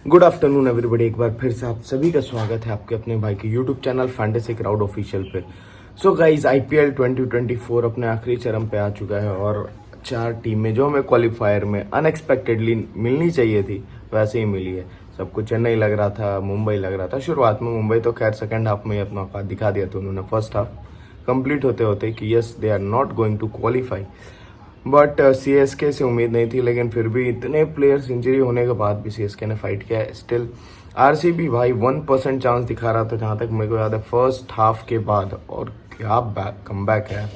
Good afternoon everybody. एक बार फिर से आप सभी का स्वागत है आपके अपने भाई के YouTube channel fantasy crowd official पे। सो गाइज आईपीएल 2024 अपने आखिरी चरण पे आ चुका है और 4 टीमें जो हमें क्वालिफायर में अनएक्सपेक्टेडली मिलनी चाहिए थी वैसे ही मिली है। सबको चेन्नई लग रहा था, मुंबई लग रहा था। शुरुआत में मुंबई तो खैर सेकंड हाफ में ही अपना औकात दिखा दिया था उन्होंने फर्स्ट हाफ कंप्लीट होते होते कि yes they are not going to qualify. But CSK से उम्मीद नहीं थी, लेकिन फिर भी इतने प्लेयर्स इंजरी होने के बाद भी सीएसके ने फाइट किया। स्टिल आरसीबी भाई 1% चांस दिखा रहा था जहां तक मेरे को याद है फर्स्ट हाफ के बाद, और क्या कमबैक है,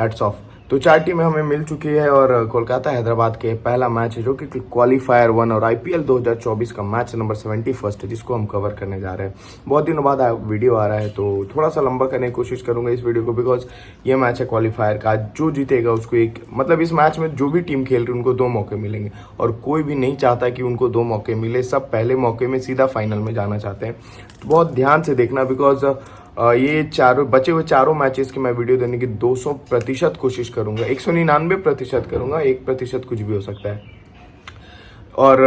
हेड्स ऑफ। तो 4 टीमें हमें मिल चुकी है और कोलकाता हैदराबाद के पहला मैच है जो कि क्वालिफायर 1 और आईपीएल 2024 का मैच नंबर 71 है जिसको हम कवर करने जा रहे हैं। बहुत दिनों बाद वीडियो आ रहा है तो थोड़ा सा लंबा करने की कोशिश करूंगा इस वीडियो को, बिकॉज ये मैच है क्वालिफायर का। जो जीतेगा उसको एक मतलब इस मैच में जो भी टीम खेल रही है उनको 2 मौके मिलेंगे और कोई भी नहीं चाहता कि उनको 2 मौके मिले। सब पहले मौके में सीधा फाइनल में जाना चाहते हैं। तो बहुत ध्यान से देखना, बिकॉज ये चारों बचे हुए 4 मैचेस की मैं वीडियो देने की 200% कोशिश करूंगा, 199% करूंगा, 1% कुछ भी हो सकता है। और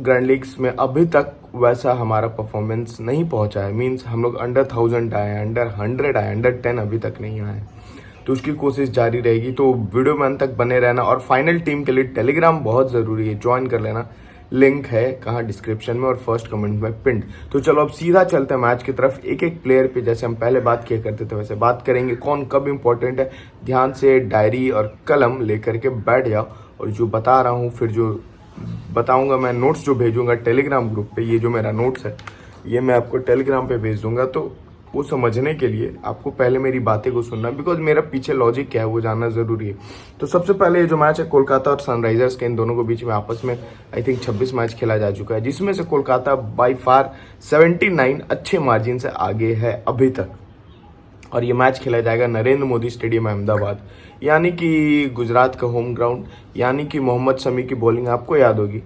ग्रैंड लीग्स में अभी तक वैसा हमारा परफॉर्मेंस नहीं पहुंचा है। मींस हम लोग अंडर 1000 आए, अंडर 100 आए, अंडर 10 अभी तक नहीं आए। तो उसकी कोशिश जारी रहेगी। तो वीडियो में अंत तक बने रहना और फाइनल टीम के लिए टेलीग्राम बहुत जरूरी है, ज्वाइन कर लेना। लिंक है कहाँ, डिस्क्रिप्शन में और फर्स्ट कमेंट में पिंड। तो चलो अब सीधा चलते हैं मैच की तरफ। एक एक प्लेयर पे जैसे हम पहले बात किया करते थे वैसे बात करेंगे, कौन कब इंपॉर्टेंट है। ध्यान से डायरी और कलम लेकर के बैठ जाओ और जो बता रहा हूँ फिर जो बताऊंगा मैं, नोट्स जो भेजूंगा टेलीग्राम ग्रुप पे, ये जो मेरा नोट्स है ये मैं आपको टेलीग्राम पे भेज दूंगा। तो वो समझने के लिए आपको पहले मेरी बातें को सुनना, बिकॉज मेरा पीछे लॉजिक क्या है वो जानना जरूरी है। तो सबसे पहले ये जो मैच है कोलकाता और सनराइजर्स के, इन दोनों के बीच में आपस में आई थिंक 26 मैच खेला जा चुका है, जिसमें से कोलकाता बाई फार 79 अच्छे मार्जिन से आगे है अभी तक। और ये मैच खेला जाएगा नरेंद्र मोदी स्टेडियम अहमदाबाद, यानी कि गुजरात का होम ग्राउंड। यानी कि मोहम्मद शमी की बॉलिंग आपको याद होगी,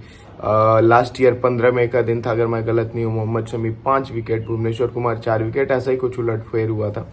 लास्ट ईयर 15 मई का दिन था अगर मैं गलत नहीं हूँ। मोहम्मद शमी 5 विकेट, भुवनेश्वर कुमार 4 विकेट, ऐसा ही कुछ उलटफेर हुआ था।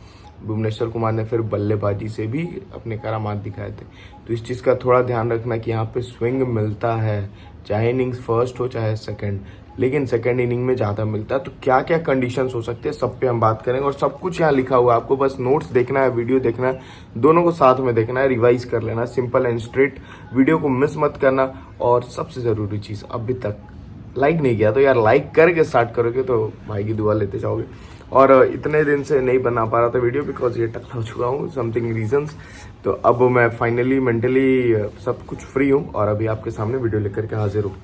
भुवनेश्वर कुमार ने फिर बल्लेबाजी से भी अपने करामात दिखाए थे। तो इस चीज़ का थोड़ा ध्यान रखना कि यहाँ पे स्विंग मिलता है, चाहे इनिंग्स फर्स्ट हो चाहे सेकंड, लेकिन सेकंड इनिंग में ज़्यादा मिलता है। तो क्या क्या कंडीशंस हो सकते हैं सब पे हम बात करेंगे और सब कुछ यहाँ लिखा हुआ है। आपको बस नोट्स देखना है, वीडियो देखना है, दोनों को साथ में देखना है, रिवाइज कर लेना, सिंपल एंड स्ट्रेट। वीडियो को मिस मत करना। और सबसे ज़रूरी चीज़, अभी तक लाइक नहीं किया तो यार लाइक करके स्टार्ट करोगे तो भाई की दुआ लेते जाओगे। और इतने दिन से नहीं बना पा रहा था वीडियो बिकॉज ये टकला हो चुका हूँ, समथिंग रीजंस। तो अब मैं फाइनली मेंटली सब कुछ फ्री हूँ और अभी आपके सामने वीडियो लेकर के हाजिर हूँ।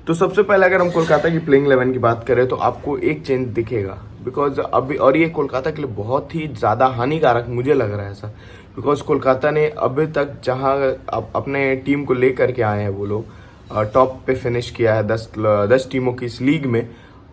तो सबसे पहले अगर हम कोलकाता की प्लेइंग 11 की बात करें तो आपको एक चेंज दिखेगा, बिकॉज अभी, और ये कोलकाता के लिए बहुत ही ज़्यादा हानिकारक मुझे लग रहा है ऐसा, बिकॉज कोलकाता ने अभी तक जहां अपने टीम को लेकर के आए हैं वो लोग टॉप पे फिनिश किया है 10 टीमों की इस लीग में,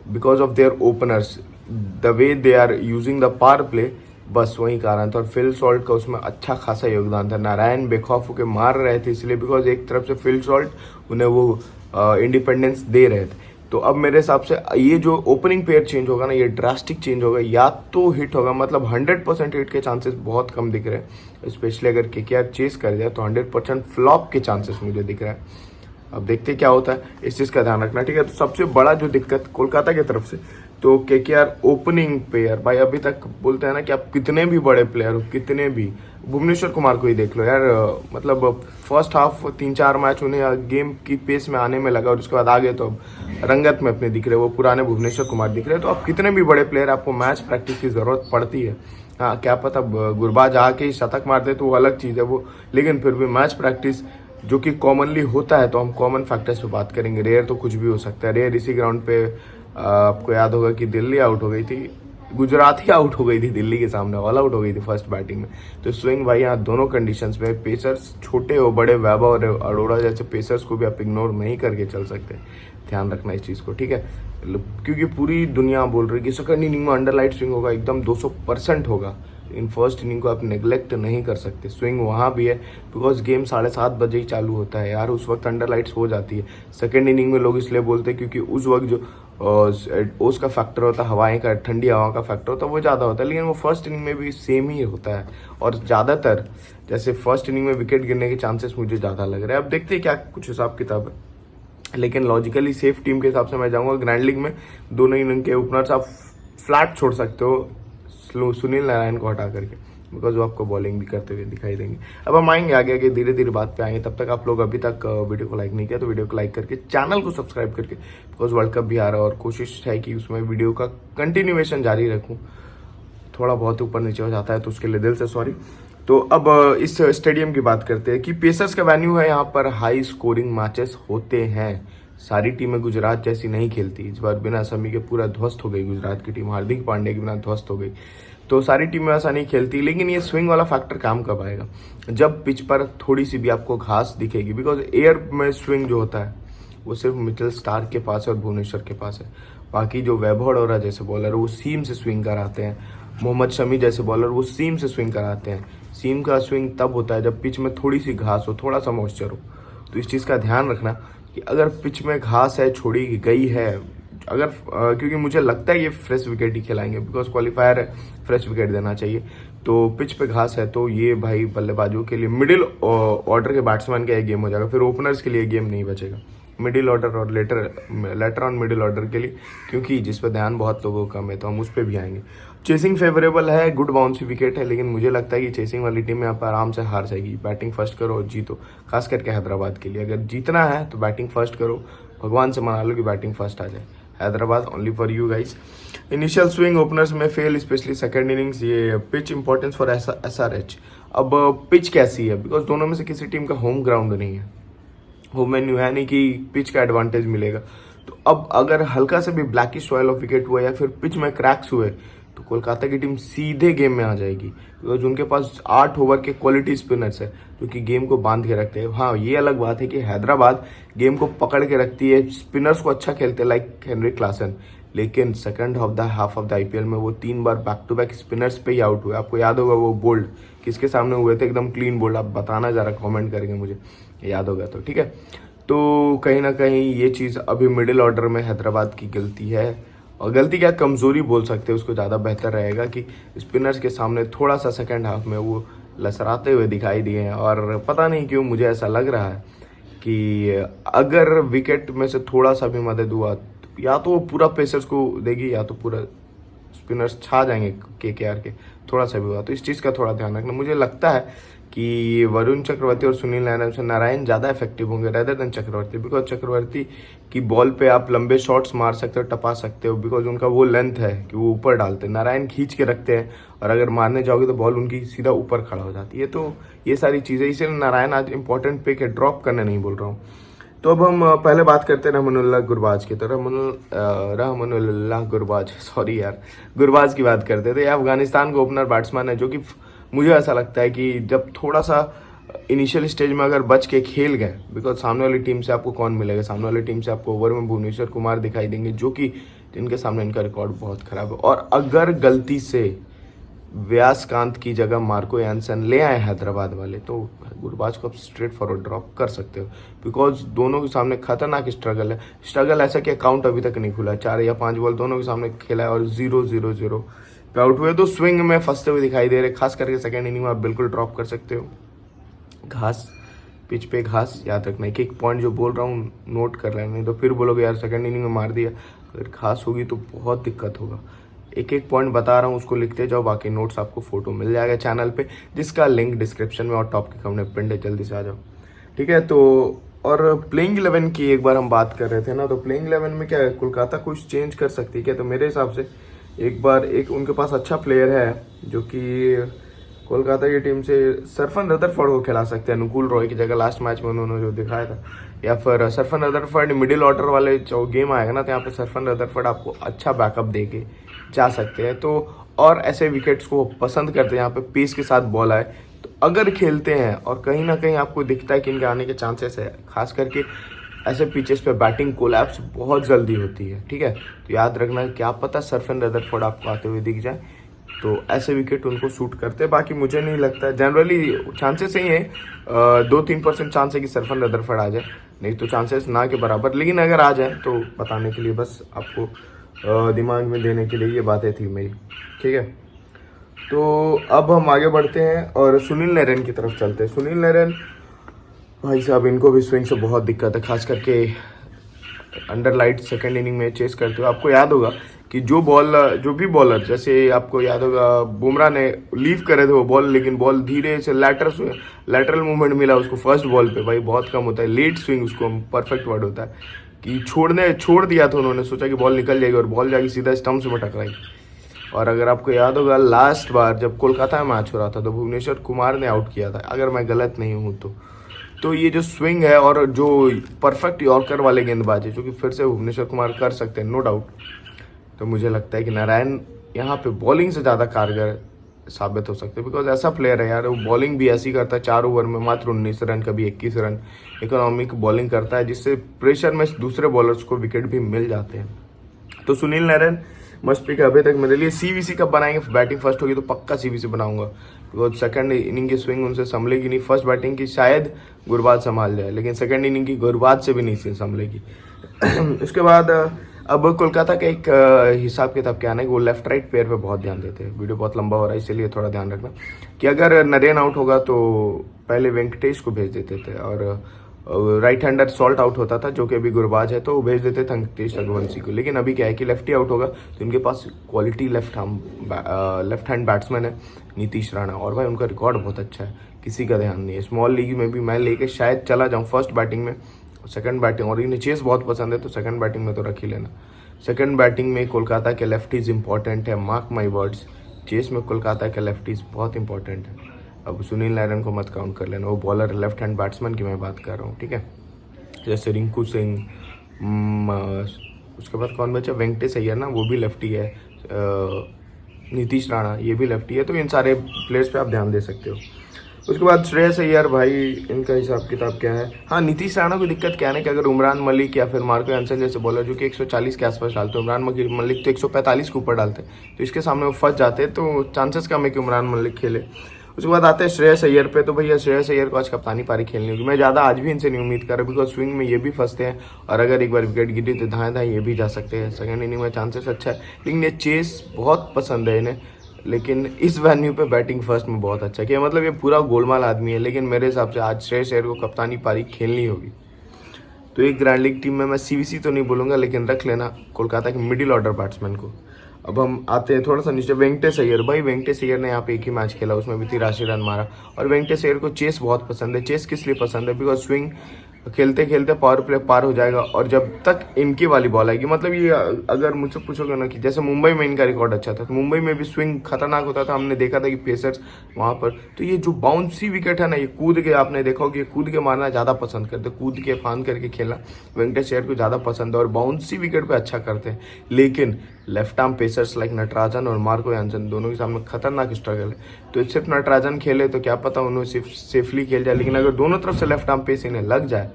because of their openers, the way they are using the power play, बस वही कारण था। और फिल सॉल्ट का उसमें अच्छा खासा योगदान था। नारायण बेखौफ के मार रहे थे इसलिए, बिकॉज एक तरफ से फिल सॉल्ट उन्हें वो इंडिपेंडेंस दे रहे थे। तो अब मेरे हिसाब से ये जो ओपनिंग पेयर चेंज होगा ना, ये ड्रास्टिक चेंज होगा। या तो हिट होगा, मतलब 100% हिट के चांसेस बहुत कम दिख रहे हैं, स्पेशली अगर केकेआर चेस कर जाए तो 100% फ्लॉप के चांसेस मुझे दिख रहा है। अब देखते क्या होता है, इस चीज़ का ध्यान रखना, ठीक है। तो सबसे बड़ा जो दिक्कत कोलकाता की तरफ से, तो केकेआर ओपनिंग प्लेयर भाई अभी तक बोलते हैं ना कि आप कितने भी बड़े प्लेयर हो, कितने भी, भुवनेश्वर कुमार को ही देख लो यार, मतलब फर्स्ट हाफ 3-4 मैच उन्हें गेम की पेस में आने में लगा और उसके बाद आगे तो अब रंगत में अपने दिख रहे, वो पुराने भुवनेश्वर कुमार दिख रहे। तो अब कितने भी बड़े प्लेयर, आपको मैच प्रैक्टिस की जरूरत पड़ती है। हाँ क्या पता गुरबाज आके ही शतक मारते तो वो अलग चीज़ है वो, लेकिन फिर भी मैच प्रैक्टिस जो कि कॉमनली होता है, तो हम कॉमन फैक्टर्स पे बात करेंगे। रेयर तो कुछ भी हो सकता है। रेयर इसी ग्राउंड पे आपको याद होगा कि दिल्ली आउट हो गई थी, गुजरात ही आउट हो गई थी दिल्ली के सामने, ऑल आउट हो गई थी फर्स्ट बैटिंग में। तो स्विंग भाई यहाँ दोनों कंडीशंस में, पेसर्स छोटे हो बड़े, वैभव और अरोड़ा जैसे पेसर्स को भी आप इग्नोर नहीं करके चल सकते। ध्यान रखना इस चीज़ को, ठीक है, क्योंकि पूरी दुनिया बोल रही है कि सेकंड इनिंग में अंडरलाइट स्विंग होगा, एकदम 200% होगा। इन फर्स्ट इनिंग को आप नेग्लेक्ट नहीं कर सकते। स्विंग वहाँ भी है बिकॉज गेम 7:30 बजे ही चालू होता है यार, उस वक्त अंडरलाइट्स हो जाती है। सेकंड इनिंग में लोग इसलिए बोलते हैं क्योंकि उस वक्त जो उसका फैक्टर होता है, हवाएं का, ठंडी हवा का फैक्टर होता है, वो ज़्यादा होता है। लेकिन वो फर्स्ट इनिंग में भी सेम ही होता है और ज़्यादातर जैसे फर्स्ट इनिंग में विकेट गिरने के चांसेस मुझे ज़्यादा लग रहे हैं। अब देखते हैं क्या कुछ हिसाब किताब है। लेकिन लॉजिकली सेफ टीम के हिसाब से मैं जाऊंगा ग्रैंड लीग में दोनों ही इनके ओपनर्स आप फ्लैट छोड़ सकते हो सुनील नारायण को हटा करके, बिकॉज वो आपको बॉलिंग भी करते हुए दिखाई देंगे। अब हम आएंगे आगे आगे धीरे धीरे बात पे आएंगे। तब तक आप लोग अभी तक वीडियो को लाइक नहीं किया तो वीडियो को लाइक करके चैनल को सब्सक्राइब करके, बिकॉज वर्ल्ड कप भी आ रहा है और कोशिश है कि उसमें वीडियो का कंटिन्यूएशन जारी रखूँ। थोड़ा बहुत ऊपर नीचे हो जाता है तो उसके लिए दिल से सॉरी। तो अब इस स्टेडियम की बात करते हैं कि पेसर्स का वेन्यू है, यहाँ पर हाई स्कोरिंग मैचेस होते हैं। सारी टीमें गुजरात जैसी नहीं खेलती। इस बार बिना शमी के पूरा ध्वस्त हो गई गुजरात की टीम, हार्दिक पांड्या के बिना ध्वस्त हो गई। तो सारी टीमें ऐसा नहीं खेलती, लेकिन ये स्विंग वाला फैक्टर काम कब आएगा? जब पिच पर थोड़ी सी भी आपको घास दिखेगी, बिकॉज एयर में स्विंग जो होता है वो सिर्फ मिचेल स्टार्क के पास है और भुवनेश्वर के पास है। बाकी जो वैभव अरोड़ा जैसे बॉलर वो सीम से स्विंग कराते हैं, मोहम्मद शमी जैसे बॉलर वो सीम से स्विंग कराते हैं। सीम का स्विंग तब होता है जब पिच में थोड़ी सी घास हो, थोड़ा सा मॉइस्चर हो। तो इस चीज़ का ध्यान रखना कि अगर पिच में घास है, छोड़ी गई है, अगर क्योंकि मुझे लगता है ये फ्रेश विकेट ही खिलाएंगे, बिकॉज क्वालिफायर है, फ्रेश विकेट देना चाहिए। तो पिच पे घास है तो ये भाई बल्लेबाजों के लिए, मिडिल ऑर्डर के बैट्समैन का ये गेम हो जाएगा, फिर ओपनर्स के लिए गेम नहीं बचेगा। मिडिल ऑर्डर और लेटर ऑन मिडिल ऑर्डर के लिए, क्योंकि जिस पर ध्यान बहुत लोगों का कम है तो हम उस पर भी आएंगे। चेसिंग फेवरेबल है, गुड बाउंसी विकेट है, लेकिन मुझे लगता है कि चेसिंग वाली टीम यहाँ पर आराम से हार जाएगी। बैटिंग फर्स्ट करो और जीतो, खास करके हैदराबाद के लिए अगर जीतना है तो बैटिंग फर्स्ट करो, भगवान से मना लो कि बैटिंग फर्स्ट आ जाए। Hyderabad only for you guys. Initial swing openers में फेल, स्पेशली सेकंड इनिंग्स। ये पिच इंपॉर्टेंस फॉर SRH। अब पिच कैसी है, बिकॉज दोनों में से किसी टीम का होम ग्राउंड नहीं है, होम वेन्यू है नहीं कि पिच का एडवांटेज मिलेगा। तो अब अगर हल्का से भी ब्लैकिश सॉइल ऑफ विकेट हुआ या फिर पिच में क्रैक्स हुए तो कोलकाता की टीम सीधे गेम में आ जाएगी, बिकॉज उनके पास 8 ओवर के क्वालिटी स्पिनर्स है जो कि गेम को बांध के रखते हैं। हाँ, ये अलग बात है कि हैदराबाद गेम को पकड़ के रखती है, स्पिनर्स को अच्छा खेलते हैं लाइक हेनरिक क्लासन, लेकिन second half of the IPL में वो 3 बार बैक टू बैक स्पिनर्स पे ही आउट हुए। आपको याद होगा वो बोल्ड किसके सामने हुए थे, एकदम क्लीन बोल्ड, आप बताना जरा कमेंट करेंगे मुझे, याद होगा तो ठीक है। तो कहीं ना कहीं ये चीज़ अभी मिडिल ऑर्डर में हैदराबाद की गलती है, और गलती क्या कमज़ोरी बोल सकते हैं उसको, ज़्यादा बेहतर रहेगा कि स्पिनर्स के सामने थोड़ा सा सेकंड हाफ में वो लसराते हुए दिखाई दिए हैं। और पता नहीं क्यों मुझे ऐसा लग रहा है कि अगर विकेट में से थोड़ा सा भी मदद हुआ तो या तो वो पूरा पेसर्स को देगी या तो पूरा स्पिनर्स छा जाएंगे KKR के, थोड़ा सा भी हुआ तो इस चीज़ का थोड़ा ध्यान रखना। मुझे लगता है कि वरुण चक्रवर्ती और सुनील नारायण ज़्यादा इफेक्टिव होंगे रेदर देन चक्रवर्ती, बिकॉज चक्रवर्ती की बॉल पे आप लंबे शॉट्स मार सकते हो, टपा सकते हो, बिकॉज उनका वो लेंथ है कि वो ऊपर डालते हैं। नारायण खींच के रखते हैं और अगर मारने जाओगे तो बॉल उनकी सीधा ऊपर खड़ा हो जाती है। तो ये सारी चीज़ें, इसलिए नारायण आज इंपॉर्टेंट पिक है, ड्रॉप करने नहीं बोल रहा हूँ। तो अब हम पहले बात करते हैं रहमानुल्लाह गुरबाज की। तो रहमानुल्लाह गुरबाज, सॉरी यार, गुरबाज की बात करते थे। अफगानिस्तान का ओपनर बैट्समैन है जो कि मुझे ऐसा लगता है कि जब थोड़ा सा इनिशियल स्टेज में अगर बच के खेल गए, बिकॉज सामने वाली टीम से आपको कौन मिलेगा, सामने वाली टीम से आपको ओवर में भुवनेश्वर कुमार दिखाई देंगे जो कि जिनके सामने इनका रिकॉर्ड बहुत खराब है। और अगर गलती से व्यासकांत की जगह मार्को यानसन ले आए हैदराबाद वाले तो गुरबाज को आप स्ट्रेट फॉरवर्ड ड्रॉप कर सकते हो, बिकॉज दोनों के सामने खतरनाक स्ट्रगल है। स्ट्रगल ऐसा कि अकाउंट अभी तक नहीं खुला, 4 या 5 बॉल दोनों के सामने खेला है और 0-0-0 पे आउट हुए। तो स्विंग में फंसते हुए दिखाई दे रहे, खास करके सेकंड इनिंग में आप बिल्कुल ड्रॉप कर सकते हो। घास, पिच पे घास, याद रखना एक पॉइंट जो बोल रहा हूँ नोट कर लेना, नहीं तो फिर बोलोगे यार सेकंड इनिंग में मार दिया। अगर घास होगी तो बहुत दिक्कत होगा। एक पॉइंट बता रहा हूँ उसको लिखते जाओ, बाकी नोट्स आपको फोटो मिल जाएगा चैनल पे, जिसका लिंक डिस्क्रिप्शन में और टॉप के कमेंट पिन है, जल्दी से आ जाओ ठीक है। तो और प्लेइंग 11 की एक बार हम बात कर रहे थे ना, तो प्लेइंग 11 में क्या है, कोलकाता कुछ चेंज कर सकती है क्या? तो मेरे हिसाब से एक उनके पास अच्छा प्लेयर है जो कि कोलकाता की टीम से सरफन रदरफोर्ड को खिला सकते हैं, अनुकूल रॉय की जगह लास्ट मैच में उन्होंने जो दिखाया था। या फिर सरफन रदरफोर्ड मिडिल ऑर्डर वाले जो गेम आएगा ना, तो यहाँ पे सरफन रदरफोर्ड आपको अच्छा बैकअप दे के जा सकते हैं। तो और ऐसे विकेट्स को पसंद करते हैं यहाँ पे पेस के साथ बॉल आए, तो अगर खेलते हैं और कहीं ना कहीं आपको दिखता है कि इनके आने के चांसेस है, खास करके ऐसे पिचेस पे बैटिंग कोलैप्स बहुत जल्दी होती है ठीक है। तो याद रखना, क्या पता सरफन रदरफोर्ड आपको आते हुए दिख जाए, तो ऐसे विकेट उनको सूट करते हैं। बाकी मुझे नहीं लगता, जनरली चांसेस ही है 2-3% चांस है कि सरफन रदरफोर्ड आ जाए, नहीं तो चांसेस ना के बराबर। लेकिन अगर आ जाए तो बताने के लिए, बस आपको दिमाग में देने के लिए ये बातें थी मेरी ठीक है। तो अब हम आगे बढ़ते हैं और सुनील नारायण की तरफ चलते हैं। सुनील नारायण भाई साहब, इनको भी स्विंग से बहुत दिक्कत है, खास करके अंडर लाइट सेकंड इनिंग में चेस करते हुए। आपको याद होगा कि जो भी बॉलर, जैसे आपको याद होगा बुमराह ने लीव करे थे वो बॉल, लेकिन बॉल धीरे से लैटरल मूवमेंट मिला उसको फर्स्ट बॉल पे। भाई बहुत कम होता है, लेट स्विंग उसको परफेक्ट वर्ड होता है कि छोड़ दिया था उन्होंने, सोचा कि बॉल निकल जाएगी और बॉल जाके सीधा स्टंप्स में टकराई। और अगर आपको याद होगा लास्ट बार जब कोलकाता में मैच हो रहा था तो भुवनेश्वर कुमार ने आउट किया था, अगर मैं गलत नहीं हूँ तो ये जो स्विंग है और जो परफेक्ट यॉर्कर वाले गेंदबाज है जो कि फिर से भुवनेश्वर कुमार कर सकते हैं नो डाउट, तो मुझे लगता है कि नारायण यहाँ पे बॉलिंग से ज़्यादा कारगर साबित हो सकते हैं। बिकॉज ऐसा प्लेयर है यार, वो बॉलिंग भी ऐसी करता है, 4 ओवर में मात्र 19 रन, कभी 21 रन इकोनॉमिक बॉलिंग करता है, जिससे प्रेशर में दूसरे बॉलर्स को विकेट भी मिल जाते हैं। तो सुनील नारायण मस्ट पिक है अभी तक मेरे लिए। सीवीसी कब बनाएंगे, बैटिंग फर्स्ट होगी तो पक्का सीवीसी बनाऊंगा, बिकॉज सेकंड इनिंग की स्विंग उनसे संभलेगी नहीं। फर्स्ट बैटिंग की शायद गुरबाज संभाल जाए, लेकिन सेकंड इनिंग की गुरबाज से भी नहीं संभलेगी। उसके बाद अब कोलकाता का एक हिसाब किताब क्या है ना कि वो लेफ्ट राइट पेयर पे बहुत ध्यान देते हैं। वीडियो बहुत लंबा हो रहा है इसलिए थोड़ा ध्यान रखना कि अगर नरेन आउट होगा तो पहले वेंकटेश को भेज देते थे, और राइट हैंडर सॉल्ट आउट होता था जो कि अभी गुरबाज है तो वो भेज देते थे अंकितेश रघुवंशी को। लेकिन अभी क्या है कि लेफ्टी आउट होगा तो इनके पास क्वालिटी लेफ्ट हैंड बैट्समैन है नीतीश राणा, और भाई उनका रिकॉर्ड बहुत अच्छा है, किसी का ध्यान नहीं है। स्मॉल लीग में भी मैं लेके शायद चला जाऊँ फर्स्ट बैटिंग में, सेकंड बैटिंग, और इन्हें चेस बहुत पसंद है तो सेकंड बैटिंग में तो रख ही लेना। सेकंड बैटिंग में कोलकाता के लेफ्टीज इंपॉर्टेंट है, मार्क माई वर्ड्स, चेस में कोलकाता के लेफ्टीज बहुत इंपॉर्टेंट है। अब सुनील नारायण को मत काउंट कर लेना, वो बॉलर लेफ्ट हैंड बैट्समैन की मैं बात कर रहा हूँ, ठीक है। जैसे रिंकू सिंह, उसके बाद कौन बचा, वेंकटेश अय्यर ना, वो भी लेफ्टी है, नीतीश राणा ये भी लेफ्टी है, तो इन सारे प्लेयर्स पे आप ध्यान दे सकते हो। उसके बाद श्रेयस अय्यर, भाई इनका हिसाब किताब क्या है। हाँ, नीतीश राणा को दिक्कत क्या है ना कि अगर उमरान मलिक या फिर मार्को एंसन जैसे बॉलर जो कि 140 के आसपास डालते हैं, उमरान मलिक तो 145 के ऊपर डालते हैं, तो इसके सामने वो फंस जाते हैं, तो चांसेस कम है कि उमरान मलिक खेले। उसके बाद आते हैं श्रेयस अय्यर पे, तो भैया श्रेयस अय्यर को आज कप्तानी पारी खेलनी होगी। मैं ज़्यादा आज भी इनसे नहीं उम्मीद कर रहा, बिकॉज स्विंग में ये भी फंसते हैं, और अगर एक बार विकेट गिरी तो धाएं ये भी जा सकते हैं। सेकंड इनिंग में चांसेस अच्छा है, लेकिन ये चेस बहुत पसंद है इन्हें, लेकिन इस वेन्यू पे बैटिंग फर्स्ट में बहुत अच्छा किया, मतलब ये पूरा गोलमाल आदमी है। लेकिन मेरे हिसाब से आज श्रेयस अय्यर को कप्तानी पारी खेलनी होगी। तो एक ग्रैंड लीग टीम में मैं सीवीसी तो नहीं बोलूँगा, लेकिन रख लेना कोलकाता के मिडिल ऑर्डर बैट्समैन को। अब हम आते हैं थोड़ा सा नीचे, वेंकटेश अय्यर। भाई वेंकटेश अय्यर ने यहाँ पे एक ही मैच खेला, उसमें भी 83 रन मारा, और वेंकटेश अय्यर को चेस बहुत पसंद है। चेस किस लिए पसंद है, बिकॉज स्विंग खेलते खेलते पावर प्ले पार हो जाएगा, और जब तक इनकी वाली बॉल आएगी, मतलब ये अगर मुझसे पूछोगे ना कि जैसे मुंबई में इनका रिकॉर्ड अच्छा था, तो मुंबई में भी स्विंग खतरनाक होता था, हमने देखा था कि पेसर्स वहाँ पर, तो ये जो बाउंसी विकेट है ना, ये कूद के, आपने देखा हो कि कूद के मारना ज़्यादा पसंद करते, कूद के फान करके खेलना वेंकटेश अय्यर को ज़्यादा पसंद है, और बाउंसी विकेट पे अच्छा करते हैं। लेकिन left arm pacers like Natarajan और मार्को एंसन दोनों के सामने खतरनाक स्ट्रगल है, तो सिर्फ नटराजन खेले तो क्या पता उन्होंने सिर्फ सेफली खेल जाए, लेकिन अगर दोनों तरफ से लेफ्ट आर्म पेस इन्हें लग जाए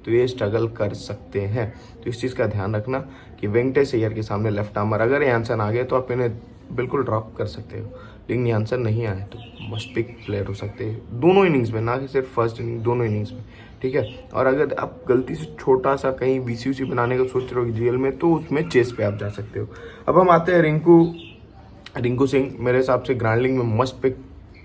तो ये स्ट्रगल कर सकते हैं। तो इस चीज़ का ध्यान रखना कि वेंकटेश अय्यर के सामने लेफ्ट आर्मर अगर यानसन आ गए तो आप इन्हें बिल्कुल ड्रॉप कर सकते हो, लेकिन यानसन नहीं आए तो मस्ट पिक प्लेयर हो सकते हैं दोनों इनिंग्स में, ना कि सिर्फ फर्स्ट इनिंग, दोनों इनिंग्स में, ठीक है। और अगर आप गलती से छोटा सा कहीं बीसीयूसी बनाने का सोच रहे हो जीएल में, तो उसमें चेस पे आप जा सकते हो। अब हम आते हैं रिंकू सिंह, मेरे हिसाब से ग्रैंड लीग में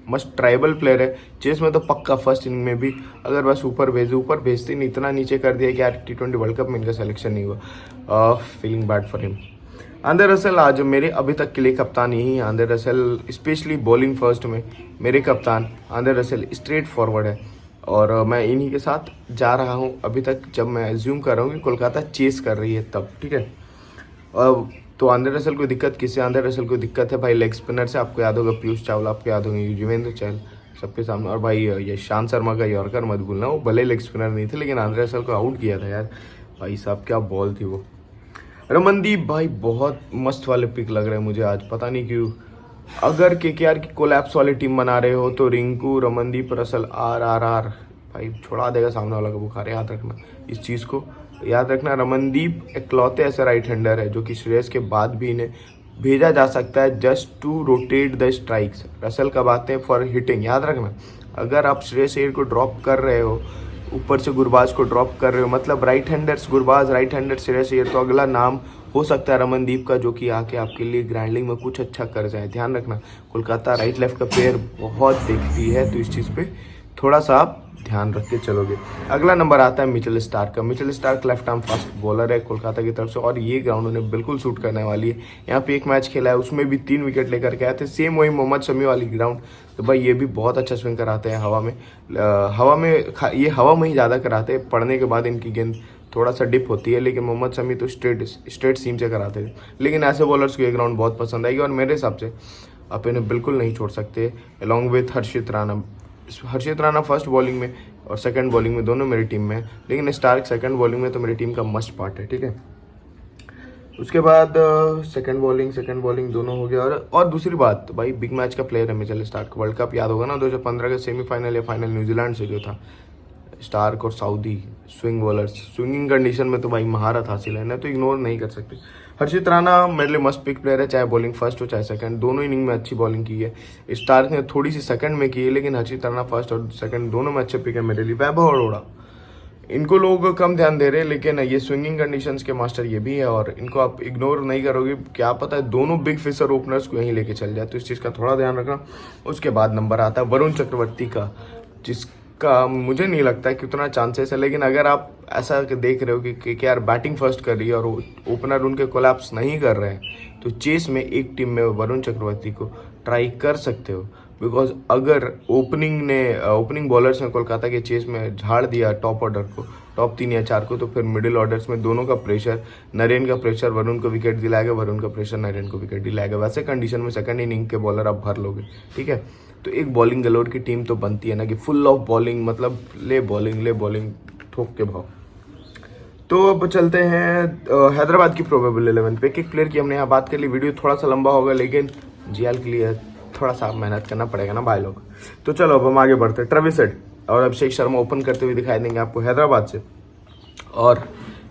मस्ट ट्राइबल प्लेयर है। चेस में तो पक्का फर्स्ट इनिंग में भी अगर बस ऊपर भेजते नहीं, इतना नीचे कर दिया कि यार T20 वर्ल्ड कप में इनका सिलेक्शन नहीं हुआ। Feeling bad for him. Andre Russell आज मेरे अभी तक के लिए कप्तान यही है। Andre Russell specially bowling first में मेरे कप्तान आंद्रे रसेल स्ट्रेट फॉरवर्ड है, और मैं इन्हीं के साथ जा रहा हूँ अभी तक, जब मैं एज्यूम कर रहा हूँ कि कोलकाता चेस कर रही है तब, ठीक है। तो आंद्रे रसेल को दिक्कत किससे, आंद्रे रसेल को दिक्कत है भाई लेग स्पिनर से। आपको याद होगा पीयूष चावला, आपको याद होंगे युजवेंद्र चहल, सबके सामने। और भाई ये शांत शर्मा का यॉर्कर मत भूलना, वो भले लेग स्पिनर नहीं थे लेकिन आंद्रे रसेल को आउट किया था यार, भाई साहब क्या बॉल थी वो। रमनदीप भाई बहुत मस्त वाले पिक लग रहे हैं मुझे आज, पता नहीं क्यों। अगर केकेआर की कोलैप्स वाली टीम बना रहे हो तो रिंकू, रमनदीप, रसल, आर भाई छोड़ा देगा सामने वाला का बुखार, याद रखना इस चीज़ को, याद रखना। रमनदीप इकलौते ऐसे राइट हैंडर है जो कि श्रेयस के बाद भी इन्हें भेजा जा सकता है just to rotate the strikes. Russell कब आते हैं फॉर हिटिंग, याद रखना। अगर आप श्रेयस अय्यर को ड्रॉप कर रहे हो, ऊपर से गुरबाज को ड्रॉप कर रहे हो, मतलब right handers Gurbaz, right hander Shreyas Iyer, तो अगला नाम हो सकता है रमनदीप का, जो कि आके आपके लिए ग्रैंड लीग में कुछ अच्छा कर जाए। ध्यान रखना कोलकाता राइट लेफ्ट का पेयर बहुत देखती है, तो इस चीज़ पे थोड़ा सा आप ध्यान रख के चलोगे। अगला नंबर आता है मिचेल स्टार्क का। Mitchell Starc left arm fast bowler है कोलकाता की तरफ से, और ये ग्राउंड उन्हें बिल्कुल सूट करने वाली है। यहाँ पे एक मैच खेला है, उसमें भी 3 विकेट लेकर के आए थे, सेम वही मोहम्मद शमी वाली ग्राउंड। तो भाई ये भी बहुत अच्छा स्विंग कराते हैं हवा में। ये हवा में ही ज़्यादा कराते हैं, पड़ने के बाद इनकी गेंद थोड़ा सा डिप होती है, लेकिन मोहम्मद शमी तो स्ट्रेट सीम से कराते थे। लेकिन ऐसे बॉलर्स को ये ग्राउंड बहुत पसंद आएगी, और मेरे हिसाब से आप इन्हें बिल्कुल नहीं छोड़ सकते। Along with Harshit Rana first bowling में और सेकंड बॉलिंग में दोनों मेरी टीम में है, लेकिन स्टार्क सेकंड बॉलिंग में तो मेरी टीम का मस्ट पार्ट है, ठीक है। उसके बाद सेकंड बॉलिंग दोनों हो गया। और दूसरी बात, भाई बिग मैच का प्लेयर है मिचेल स्टार्क। वर्ल्ड कप याद होगा ना 2015 का सेमीफाइनल या फाइनल न्यूजीलैंड से जो था, स्टार्क और Southee swing bowlers, swinging condition में तो भाई महारत हासिल है ना, तो इग्नोर नहीं कर सकते। हर्षित राणा मेरे लिए मस्ट पिक प्लेयर है, चाहे बॉलिंग फर्स्ट हो चाहे सेकंड, दोनों इनिंग में अच्छी बॉलिंग की है। स्टार्क ने थोड़ी सी सेकंड में की है, लेकिन हर्षित राणा फर्स्ट और सेकंड दोनों में अच्छे पिक है मेरे लिए। वैभव अरोड़ा, इनको लोग कम ध्यान दे रहे हैं, लेकिन ये स्विंगिंग कंडीशंस के मास्टर ये भी है, और इनको आप इग्नोर नहीं करोगे, क्या पता है दोनों बिग फिशर ओपनर्स को यहीं लेके चल जाए, तो इस चीज़ का थोड़ा ध्यान रखना। उसके बाद नंबर आता है वरुण चक्रवर्ती का, जिसका मुझे नहीं लगता है कि उतना चांसेस है, लेकिन अगर आप ऐसा देख रहे हो कि यार बैटिंग फर्स्ट कर रही है और ओपनर उनके कोलैप्स नहीं कर रहे हैं, तो चेस में एक टीम में वरुण चक्रवर्ती को ट्राई कर सकते हो। बिकॉज अगर ओपनिंग बॉलर्स ने कोलकाता के चेस में झाड़ दिया टॉप ऑर्डर को, टॉप 3 या 4 को, तो फिर मिडिल ऑर्डर्स में दोनों का प्रेशर, नरेन का प्रेशर वरुण को विकेट दिलाएगा, वरुण का प्रेशर नरेन को विकेट दिलाएगा। वैसे कंडीशन में सेकंड इनिंग के बॉलर आप भर लोगे, ठीक है। तो एक बॉलिंग गलोर की टीम तो बनती है ना, कि फुल ऑफ बॉलिंग, मतलब ले बॉलिंग ठोक के भाव। तो अब चलते हैं हैदराबाद की प्रोबेबल 11 पे। एक प्लेयर की हमने यहाँ बात कर ली, वीडियो थोड़ा सा लंबा होगा, लेकिन जीएल के लिए थोड़ा सा मेहनत करना पड़ेगा ना भाई लोग। तो चलो अब हम आगे बढ़ते हैं। ट्रेविस हेड और अभिषेक शर्मा ओपन करते हुए दिखाई देंगे आपको हैदराबाद से। और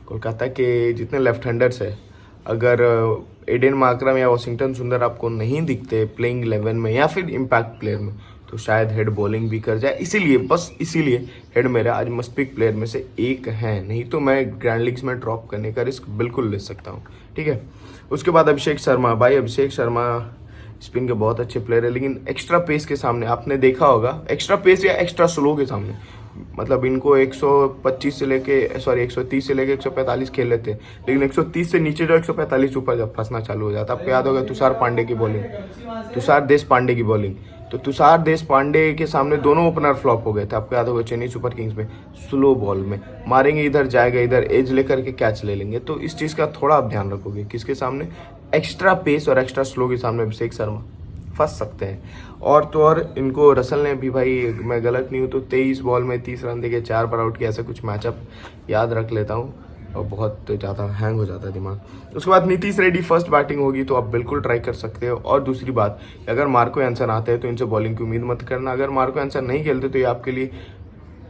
कोलकाता के जितने लेफ्ट हैंडर्स है, अगर एडन मार्करम या वॉशिंगटन सुंदर आपको नहीं दिखते प्लेइंग 11 में या फिर इम्पैक्ट प्लेयर में, तो शायद हेड बॉलिंग भी कर जाए। इसीलिए हेड मेरा आज मस्ट पिक प्लेयर में से एक है, नहीं तो मैं ग्रैंड लीग्स में ड्रॉप करने का रिस्क बिल्कुल ले सकता हूँ, ठीक है। उसके बाद अभिषेक शर्मा, भाई अभिषेक शर्मा स्पिन के बहुत अच्छे प्लेयर है, लेकिन एक्स्ट्रा पेस के सामने आपने देखा होगा, एक्स्ट्रा पेस या एक्स्ट्रा स्लो के सामने, मतलब इनको 130 से लेके 145 खेल लेते हैं, लेकिन 130 से नीचे जो 145 ऊपर जब फंसना चालू हो जाता है। आपको याद होगा तुषार देशपांडे की बॉलिंग, तो तुषार देशपांडे के सामने दोनों ओपनर फ्लॉप हो गए थे। आपको याद होगा चेन्नई सुपर किंग्स में, स्लो बॉल में मारेंगे, इधर जाएगा, इधर एज लेकर के कैच ले लेंगे। तो इस चीज़ का थोड़ा आप ध्यान रखोगे, किसके सामने, एक्स्ट्रा पेस और एक्स्ट्रा स्लो के सामने अभिषेक शर्मा फंस सकते हैं। और तो और इनको रसल ने भी, भाई मैं गलत नहीं हूँ तो 23 बॉल में 30 रन देके 4 पर आउट किया, ऐसा कुछ मैचअप याद रख लेता हूँ, और बहुत ज़्यादा हैंग हो जाता है दिमाग। उसके बाद नीतीश रेड्डी फर्स्ट बैटिंग होगी, तो आप बिल्कुल ट्राई कर सकते हो। और दूसरी बात, अगर मार्को एंसन आते हैं तो इनसे बॉलिंग की उम्मीद मत करना। अगर मार्को एंसन नहीं खेलते तो ये आपके लिए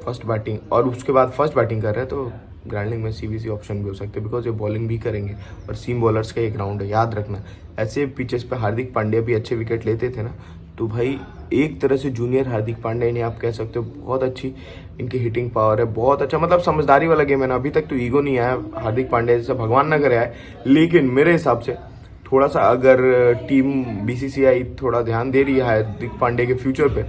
फर्स्ट बैटिंग, और उसके बाद फर्स्ट बैटिंग कर रहे हैं तो ग्राउंड में सीवीसी ऑप्शन भी हो सकते हैं, बिकॉज ये बॉलिंग भी करेंगे और सीम बॉलर्स का एक ग्राउंड है, याद रखना। ऐसे पिचेस पे हार्दिक पांड्या भी अच्छे विकेट लेते थे ना, तो भाई एक तरह से जूनियर हार्दिक पांड्या इन्हें आप कह सकते हो। बहुत अच्छी इनकी हिटिंग पावर है, बहुत अच्छा, मतलब समझदारी वाला गेम है ना। अभी तक तो ईगो नहीं आया हार्दिक पांड्या जैसा, भगवान ना करे आए, लेकिन मेरे हिसाब से थोड़ा सा अगर टीम बीसीसीआई थोड़ा ध्यान दे रही है हार्दिक पांड्या के फ्यूचर पे,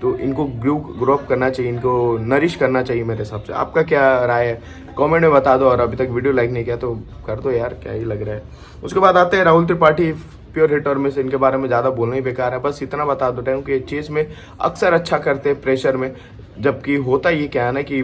तो इनको ग्रो अप करना चाहिए, इनको नरिश करना चाहिए मेरे हिसाब से। आपका क्या राय है कमेंट में बता दो, और अभी तक वीडियो लाइक नहीं किया तो कर दो यार, क्या ही लग रहा है। उसके बाद आते हैं राहुल त्रिपाठी, प्योर हिटर में से, इनके बारे में ज़्यादा बोलना ही बेकार है, बस इतना बता दो टाइम कि चेस में अक्सर अच्छा करते हैं प्रेशर में। जबकि होता ये क्या है ना कि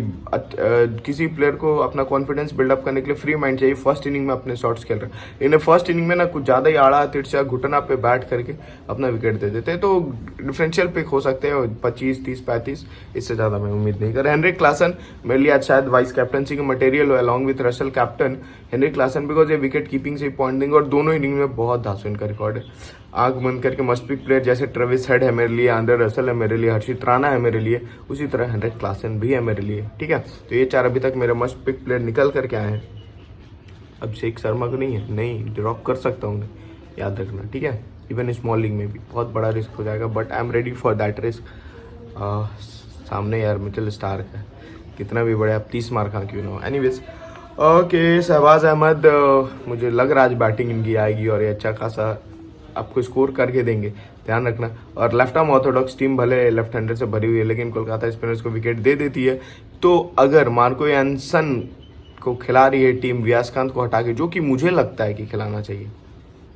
किसी प्लेयर को अपना कॉन्फिडेंस बिल्डअप करने के लिए फ्री माइंड चाहिए। फर्स्ट इनिंग में अपने शॉट्स खेल रहे हैं, इन्हें फर्स्ट इनिंग में ना कुछ ज़्यादा ही आड़ा तिरछा घुटना पे बैट करके अपना विकेट दे देते हैं, तो डिफरेंशियल पिक हो सकते हैं 25, 30, 35, इससे ज़्यादा मैं उम्मीद नहीं कर। हेनरिक क्लासन मेरे लिए आज शायद वाइस कैप्टनसी का मटेरियल हो, along with Russell captain Heinrich Klaasen, because ये विकेट कीपिंग से पॉइंट देंगे और दोनों इनिंग में बहुत धांसू इनका रिकॉर्ड है। आंख बंद करके मस्ट पिक प्लेयर जैसे ट्रेविस हेड है मेरे लिए, आंद्रे रसल है मेरे लिए, हर्षित राणा है मेरे लिए, उसी तरह हेनरिक क्लासन भी है मेरे लिए, ठीक है। तो ये 4 अभी तक मेरे मस्ट पिक प्लेयर निकल करके आए हैं। अभिषेक शर्मा को नहीं ड्रॉप कर सकता हूँ, याद रखना, ठीक है। इवन स्मॉल लीग में भी बहुत बड़ा रिस्क हो जाएगा, but I am ready for that risk. सामने यार मिचेल स्टार्क है, कितना भी बड़े आप 30 मार खा क्यों ना हो। एनीवेज ओके, शहबाज अहमद, मुझे लग रहा आज बैटिंग इनकी आएगी और ये अच्छा खासा आपको स्कोर करके देंगे, ध्यान रखना। और लेफ्ट आर्म ऑर्थोडॉक्स टीम भले लेफ्ट हैंडर से भरी हुई है, लेकिन कोलकाता स्पिनर्स को विकेट दे देती है। तो अगर मार्को यानसन को खिला रही है टीम व्यासकांत को हटा के, जो कि मुझे लगता है कि खिलाना चाहिए,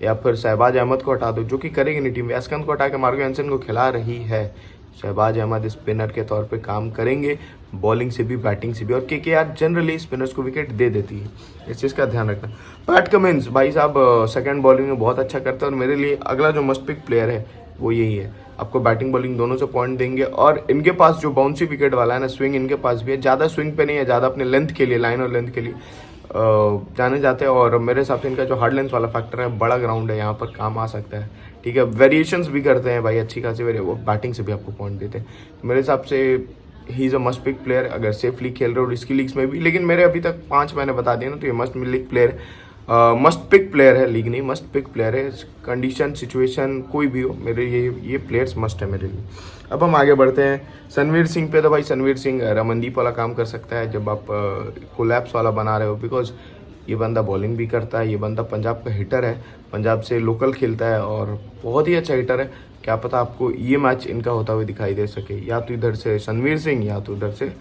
या फिर शहबाज अहमद को हटा दो, जो कि करेगी नहीं टीम, व्यासकांत को हटा के मार्को यानसन को खिला रही है, शहबाज अहमद स्पिनर के तौर पे काम करेंगे, बॉलिंग से भी बैटिंग से भी। और केकेआर जनरली स्पिनर्स को विकेट दे देती है, इस चीज़ का ध्यान रखना। पैट कमिंस भाई साहब सेकंड बॉलिंग में बहुत अच्छा करते हैं, और मेरे लिए अगला जो मस्ट पिक प्लेयर है वो यही है। आपको बैटिंग बॉलिंग दोनों से पॉइंट देंगे, और इनके पास जो बाउंसी विकेट वाला है ना, स्विंग इनके पास भी है, ज़्यादा स्विंग पे नहीं है, ज़्यादा अपने लेंथ के लिए, लाइन और लेंथ के लिए जाने जाते हैं। और मेरे हिसाब से इनका जो हार्ड लेंथ वाला फैक्टर है, बड़ा ग्राउंड है, यहाँ पर काम आ सकता है, ठीक है। वेरिएशंस भी करते हैं भाई, अच्छी खासी वो बैटिंग से भी आपको पॉइंट देते हैं। मेरे हिसाब से he is a must pick player, अगर सेफ लीग खेल रहे हो, रिस्की लीग्स में भी। लेकिन मेरे अभी तक 5 मैंने बता दिया ना, तो ये must league player, must pick player है, लीग नहीं मस्ट पिक प्लेयर है। कंडीशन सिचुएशन कोई भी हो, मेरे ये प्लेयर्स मस्ट है मेरे लिए। अब हम आगे बढ़ते हैं सनवीर सिंह पे। तो भाई सनवीर सिंह रमनदीप वाला काम कर सकता है जब आप कोलैप्स वाला बना रहे हो, बिकॉज ये बंदा बॉलिंग भी करता है, ये बंदा पंजाब का हिटर है, पंजाब से लोकल खेलता है और बहुत ही अच्छा हिटर है। क्या पता आपको ये मैच इनका होता हुआ दिखाई दे सके, या तो इधर से सनवीर सिंह या तो उधर से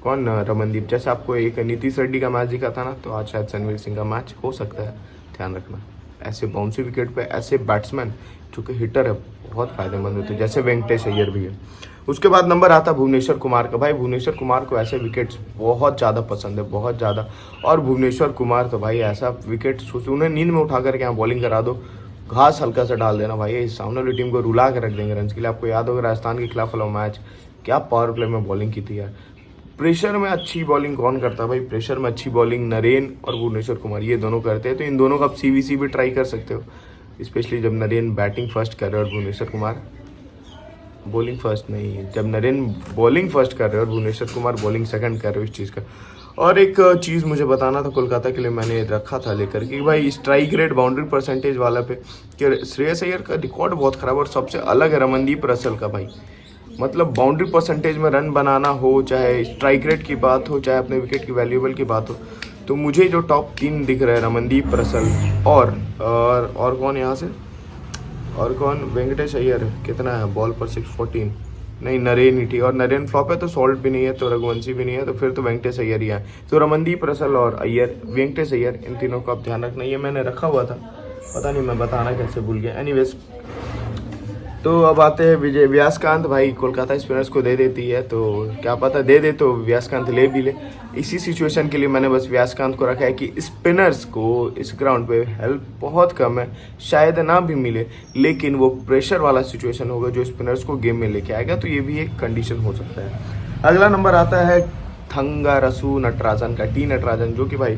कौन, रमनदीप। जैसे आपको एक नीतीश रेड्डी का मैच दिखा था ना, तो आज शायद सनवीर सिंह का मैच हो सकता है, ध्यान रखना। ऐसे बाउंसी विकेट पे ऐसे बैट्समैन जो कि हिटर है बहुत फायदेमंद होते हैं, जैसे वेंकटेश अय्यर भी है। उसके बाद नंबर आता भुवनेश्वर कुमार का। भाई भुवनेश्वर कुमार को ऐसे विकेट्स बहुत ज़्यादा पसंद है, बहुत ज़्यादा। और भुवनेश्वर कुमार तो भाई ऐसा विकेट सोचो, उन्हें नींद में उठा करके यहाँ बॉलिंग करा दो, घास हल्का सा डाल देना भाई, सामने वाली टीम को रुला के रख देंगे रन के लिए। आपको याद होगा राजस्थान के खिलाफ वाला मैच, क्या पावर प्ले में बॉलिंग की थी यार। प्रेशर में अच्छी बॉलिंग कौन करता है भाई, प्रेशर में अच्छी बॉलिंग नरेन और भुवनेश्वर कुमार ये दोनों करते हैं। तो इन दोनों का आप सीवीसी भी ट्राई कर सकते हो, स्पेशली जब नरेन बैटिंग फर्स्ट कर रहे हो और भुवनेश्वर कुमार बॉलिंग फर्स्ट नहीं, जब नरेन बॉलिंग फर्स्ट कर रहे हो और भुवनेश्वर कुमार बॉलिंग सेकंड कर रहे हो, इस चीज़ का। और एक चीज़ मुझे बताना था कोलकाता के लिए, मैंने रखा था लेकर कि भाई स्ट्राइक रेट बाउंड्री परसेंटेज वाला पे कि श्रेयस अय्यर का रिकॉर्ड बहुत ख़राब और सबसे अलग है रमनदीप रसल का भाई। मतलब बाउंड्री परसेंटेज में रन बनाना हो, चाहे स्ट्राइक रेट की बात हो, चाहे अपने विकेट की वैल्यूएबल की बात हो, तो मुझे जो टॉप 3 दिख रहे हैं रमनदीप रसल और कौन यहाँ से, और कौन, वेंकटेश अय्यर कितना है बॉल पर 614, नहीं नरेन ही थी, और नरेन फ्लॉप है तो सॉल्ट भी नहीं है, तो रघुवंशी भी नहीं है, तो फिर तो वेंकटेश अय्यर ही है। तो रमनदीप रसल और अय्यर, वेंकटेश अय्यर, इन तीनों का आप ध्यान रखना। ये मैंने रखा हुआ था, पता नहीं मैं बताना कैसे भूल गया। एनीवेज, तो अब आते हैं विजय व्यासकांत। भाई कोलकाता स्पिनर्स को दे देती है, तो क्या पता दे दे तो व्यासकांत ले भी ले। इसी सिचुएशन के लिए मैंने बस व्यासकांत को रखा है कि स्पिनर्स को इस ग्राउंड पे हेल्प बहुत कम है, शायद ना भी मिले, लेकिन वो प्रेशर वाला सिचुएशन होगा जो स्पिनर्स को गेम में लेके आएगा, तो ये भी एक कंडीशन हो सकता है। अगला नंबर आता है थंगारसु नटराजन का, टी नटराजन, जो कि भाई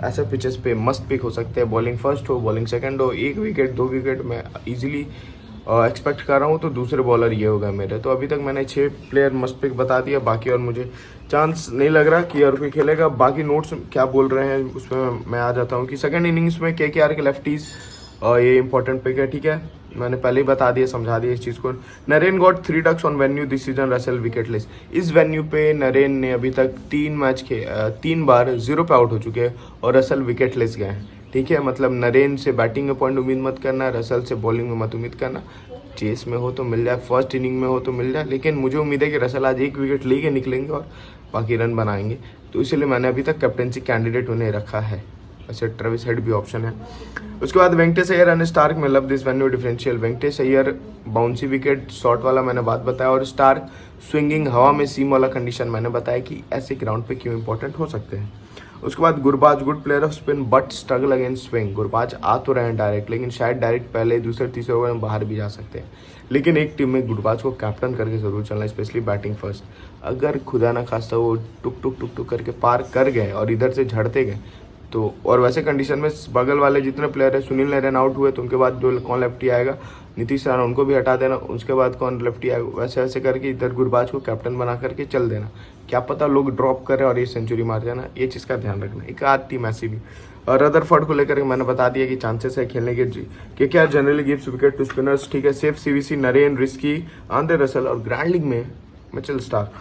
ऐसे पिचेस पे मस्त पिक हो सकते हैं। बॉलिंग फर्स्ट हो, बॉलिंग सेकंड हो, 1 विकेट 2 विकेट मैं इजीली एक्सपेक्ट कर रहा हूँ। तो दूसरे बॉलर ये होगा मेरे। तो अभी तक मैंने 6 प्लेयर मस्ट पिक बता दिया, बाकी और मुझे चांस नहीं लग रहा कि और कोई खेलेगा। बाकी नोट्स क्या बोल रहे हैं उसमें मैं आ जाता हूँ कि सेकंड इनिंग्स में केकेआर के लेफ्टीज ये इंपॉर्टेंट पिक है, ठीक है, मैंने पहले ही बता दिया, समझा दिया इस चीज़ को। Narine got 3 ducks on venue this season, Russell wicketless. इस वेन्यू पे नरेन ने अभी तक 3 बार 0 पे आउट हो चुके हैं और रसल विकेटलेस गए हैं, ठीक है। मतलब नरेन से बैटिंग में पॉइंट उम्मीद मत करना, रसल से बॉलिंग में मत उम्मीद करना। चेस में हो तो मिल जाए, फर्स्ट इनिंग में हो तो मिल जाए, लेकिन मुझे उम्मीद है कि रसल आज 1 विकेट लेके निकलेंगे और बाकी रन बनाएंगे। तो इसलिए मैंने अभी तक कैप्टनसी कैंडिडेट उन्हें रखा है। ऐसे ट्रेविस हेड भी ऑप्शन है। उसके बाद वेंकटेश अय्यर एंड स्टार्क में love this venue differential. Venkatesh Iyer bouncy wicket shot वाला मैंने बात बताया, और स्टार्क स्विंगिंग हवा में सीम वाला कंडीशन मैंने बताया कि ऐसे ग्राउंड पे क्यों इंपॉर्टेंट हो सकते हैं। उसके बाद Gurbaz good player of spin but struggle against swing. Gurbaz आ तो रहे हैं डायरेक्ट, लेकिन शायद डायरेक्ट पहले दूसरे तीसरे ओवर में बाहर भी जा सकते हैं। लेकिन एक टीम में गुरबाज को कैप्टन करके जरूर चलना, स्पेशली बैटिंग फर्स्ट। अगर खुदा ना खास्ता वो टुक टुक टुक टुक करके पार कर गए और इधर से झड़ते गए तो, और वैसे कंडीशन में बगल वाले जितने प्लेयर है, सुनील नारायण आउट हुए तो उनके बाद जो कौन लेफ्टी आएगा, नीतीश राणा, उनको भी हटा देना। उसके बाद कौन लेफ्टी आएगा, वैसे वैसे करके इधर गुरबाज को कैप्टन बना करके चल देना। क्या पता लोग ड्रॉप करें और ये सेंचुरी मार जाना, ये चीज़ का ध्यान रखना। एक आध टीम ऐसी भी। और रदरफोर्ड को लेकर मैंने बता दिया कि चांसेस है खेलने के क्या generally gives wicket to spinners, ठीक है। Safe CVC Narine, risky Andre Russell, और ग्रैंड लीग में मिचेल स्टार्क।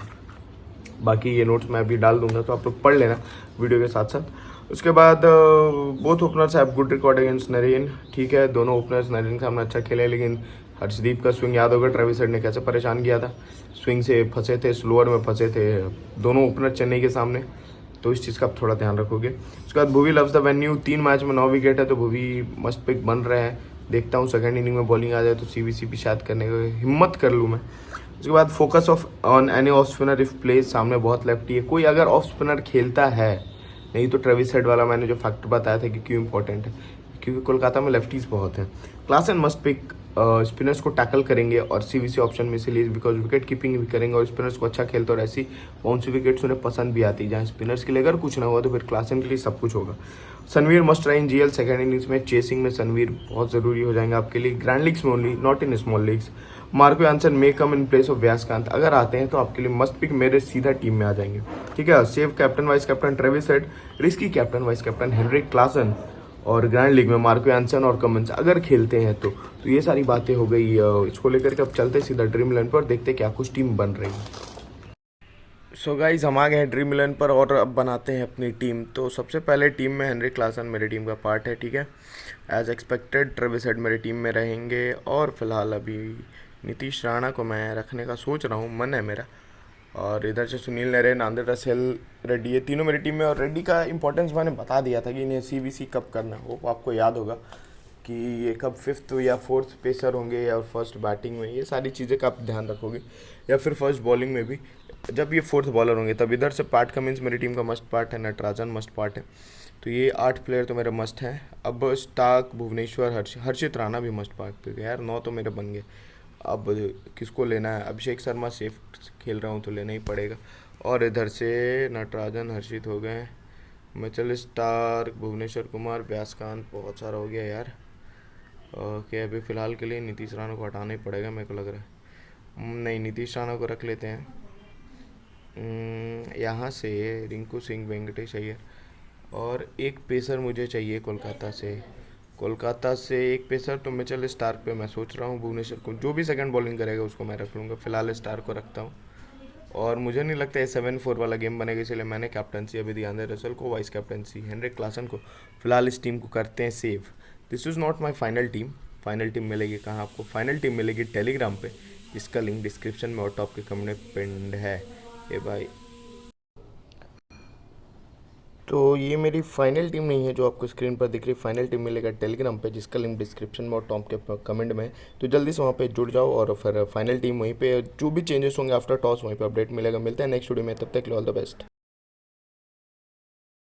बाकी ये नोट्स मैं अभी डाल दूंगा, तो आप लोग पढ़ लेना वीडियो के साथ साथ। उसके बाद both openers have good record against Narine, ठीक है, दोनों ओपनर्स नरेन के सामने अच्छा खेले, लेकिन हर्षदीप का स्विंग याद होगा ट्रेविस हेड ने कैसे परेशान किया था, स्विंग से फंसे थे, स्लोअर में फंसे थे दोनों ओपनर चेन्नई के सामने, तो इस चीज़ का आप थोड़ा ध्यान रखोगे। उसके बाद Bhuvi loves the venue, 3 match में 9 विकेट है, तो भुवी मस्ट पिक बन रहे हैं। देखता हूँ सेकंड इनिंग में बॉलिंग आ जाए तो सीवीसी भी शायद करने की हिम्मत कर लूँ मैं। उसके बाद focus of on any of spinner if plays, सामने बहुत लेफ्टी है, कोई अगर ऑफ स्पिनर खेलता है, नहीं तो ट्रेविस हेड वाला मैंने जो फैक्टर बताया था कि क्यों इंपॉर्टेंट है, क्योंकि कोलकाता में लेफ्टीज बहुत हैं। क्लासन मस्ट पिक, स्पिनर्स को टैकल करेंगे और सीवीसी ऑप्शन में से लिए बिकॉज विकेट कीपिंग भी करेंगे और स्पिनर्स को अच्छा खेलते और ऐसी बाउंसी विकेट्स उन्हें पसंद भी आती है। जहाँ स्पिनर्स के लिए अगर कुछ ना हुआ तो फिर क्लासन के लिए सब कुछ होगा। Sanvir must try in GL, second innings में चेसिंग में सनवीर बहुत ज़रूरी हो जाएंगे आपके लिए, ग्रैंड लीग्स में only, not in small leagues. Marco Jansen may come in place of Viyaskanth, अगर आते हैं तो आपके लिए मस्ट पिक मेरे सीधा टीम में आ जाएंगे, ठीक है। Safe captain vice captain Travis Head, risky captain vice captain Heinrich Klaasen, और ग्रैंड लीग में मार्को यानसन और कमिंस अगर खेलते हैं तो ये सारी बातें हो गई इसको लेकर के। अब चलते सीधा ड्रीम इलेवन पर, देखते क्या कुछ टीम बन रही है। सो गाइज हम आ गए हैं ड्रीम इलेवन पर और अब बनाते हैं अपनी टीम। तो सबसे पहले टीम में हेनरिक क्लासन मेरी टीम का पार्ट है, ठीक है। एज एक्सपेक्टेड ट्रेविस हेड मेरी टीम में रहेंगे और फिलहाल अभी नीतीश राणा को मैं रखने का सोच रहा हूँ, मन है मेरा। और इधर से सुनील नरेन, आंद्रे रसेल, रेड्डी, ये तीनों मेरी टीम में। और रेड्डी का इंपॉर्टेंस मैंने बता दिया था कि इन्हें सीबीसी कब करना हो, आपको याद होगा कि ये कब 5th या 4th पेसर होंगे या फर्स्ट बैटिंग में, ये सारी चीज़ें का आप ध्यान रखोगे, या फिर फर्स्ट बॉलिंग में भी जब ये 4th बॉलर होंगे तब। इधर से पैट कमिंस मेरी टीम का मस्ट पार्ट है, नटराजन मस्ट पार्ट है, तो ये 8 प्लेयर तो मेरे मस्ट हैं। अब स्टार्क, भुवनेश्वर, हर्षित राणा भी मस्ट पार्ट पे यार, 9 तो मेरे बन गए। अब किसको लेना है, अभिषेक शर्मा सेफ खेल रहा हूँ तो लेना ही पड़ेगा। और इधर से नटराजन, हर्षित हो गए, मिचेल स्टार्क, भुवनेश्वर कुमार, व्यासकांत, बहुत सारा हो गया यार। ओके, अभी फ़िलहाल के लिए नीतीश राणा को हटाना ही पड़ेगा मेरे को लग रहा है। नहीं, नीतीश राणा को रख लेते हैं। यहाँ से रिंकू सिंह, वेंकटेश अय्यर, और एक पेसर मुझे चाहिए कोलकाता से एक पेसर। तो मिचेल स्टार्क पे मैं सोच रहा हूँ, भुवनेश्वर को जो भी सेकंड बॉलिंग करेगा उसको मैं रख लूँगा, फिलहाल स्टार्क को रखता हूँ। और मुझे नहीं लगता है 7-4 वाला गेम बनेगा, इसलिए मैंने कैप्टनसी अभी दी आंद्रे रसेल को, वाइस कैप्टनसी हेनरिक क्लासन को। फिलहाल इस टीम को करते हैं save. This is not my final team. Final team मिलेगी कहाँ आपको? फाइनल टीम मिलेगी टेलीग्राम पे, इसका लिंक डिस्क्रिप्शन में और टॉप के कमेंट में पिंड है। ये भाई, तो ये मेरी फाइनल टीम नहीं है जो आपको स्क्रीन पर दिख रही। फाइनल टीम मिलेगा टेलीग्राम पे, जिसका लिंक डिस्क्रिप्शन में और टॉप के कमेंट में है, तो जल्दी से वहाँ पे जुड़ जाओ। और फिर फाइनल टीम वहीं पे, जो भी चेंजेस होंगे आफ्टर टॉस वहीं पे अपडेट मिलेगा। मिलते हैं नेक्स्ट वीडियो में, तब तक ऑल द बेस्ट।